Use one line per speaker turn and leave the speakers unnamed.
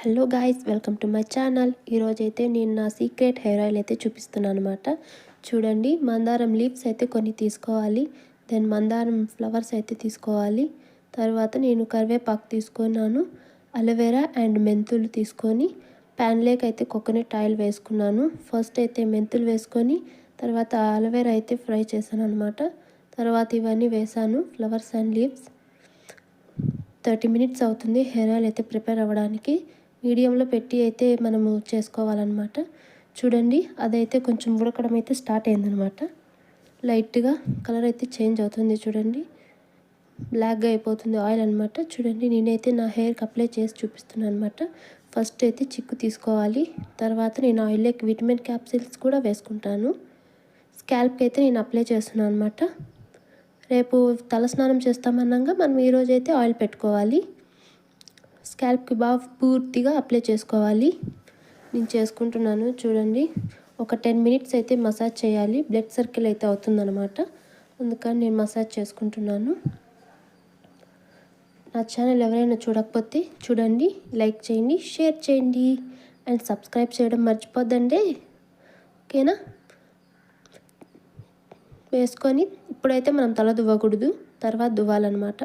Hello guys, welcome to my channel. ఈరోజైతే నేను నా సీక్రెట్ హెయిర్ ఆయిల్ అయితే చూపిస్తున్నాను అనమాట. చూడండి, మందారం లీవ్స్ అయితే కొన్ని తీసుకోవాలి. దెన్ మందారం ఫ్లవర్స్ అయితే తీసుకోవాలి. తర్వాత నేను కరివేపాకు తీసుకున్నాను. అలోవెరా అండ్ మెంతులు తీసుకొని ప్యాన్లోకి అయితే కోకోనట్ ఆయిల్ వేసుకున్నాను. ఫస్ట్ అయితే మెంతులు వేసుకొని తర్వాత అలోవెరా అయితే ఫ్రై చేశాను అనమాట. తర్వాత ఇవన్నీ వేసాను, ఫ్లవర్స్ అండ్ లీవ్స్. 30 మినిట్స్ అవుతుంది హెయిర్ ఆయిల్ అయితే ప్రిపేర్ అవ్వడానికి. మీడియంలో పెట్టి అయితే మనము చేసుకోవాలన్నమాట. చూడండి, అదైతే కొంచెం ఉడకడం అయితే స్టార్ట్ అయిందనమాట. లైట్గా కలర్ అయితే చేంజ్ అవుతుంది. చూడండి, బ్లాక్గా అయిపోతుంది ఆయిల్ అనమాట. చూడండి, నేనైతే నా హెయిర్కి అప్లై చేసి చూపిస్తున్నాను అనమాట. ఫస్ట్ అయితే చిక్కు తీసుకోవాలి. తర్వాత నేను ఆయిల్లోకి విటమిన్ క్యాప్సిల్స్ కూడా వేసుకుంటాను. స్కాల్ప్కి అయితే నేను అప్లై చేస్తున్నాను అనమాట. రేపు తలస్నానం చేస్తామన్నాగా మనం ఈరోజైతే ఆయిల్ పెట్టుకోవాలి. స్కాల్ప్కి బాగా పూర్తిగా అప్లై చేసుకోవాలి. నేను చేసుకుంటున్నాను. చూడండి, ఒక 10 మినిట్స్ అయితే మసాజ్ చేయాలి. బ్లడ్ సర్కిల్ అయితే అవుతుందన్నమాట. అందుకని నేను మసాజ్ చేసుకుంటున్నాను. నా ఛానల్ ఎవరైనా చూడకపోతే చూడండి, లైక్ చేయండి, షేర్ చేయండి అండ్ సబ్స్క్రైబ్ చేయడం మర్చిపోద్దండి. ఓకేనా? వేసుకొని ఇప్పుడైతే మనం తల దువ్వకూడదు, తర్వాత దువ్వాలన్నమాట.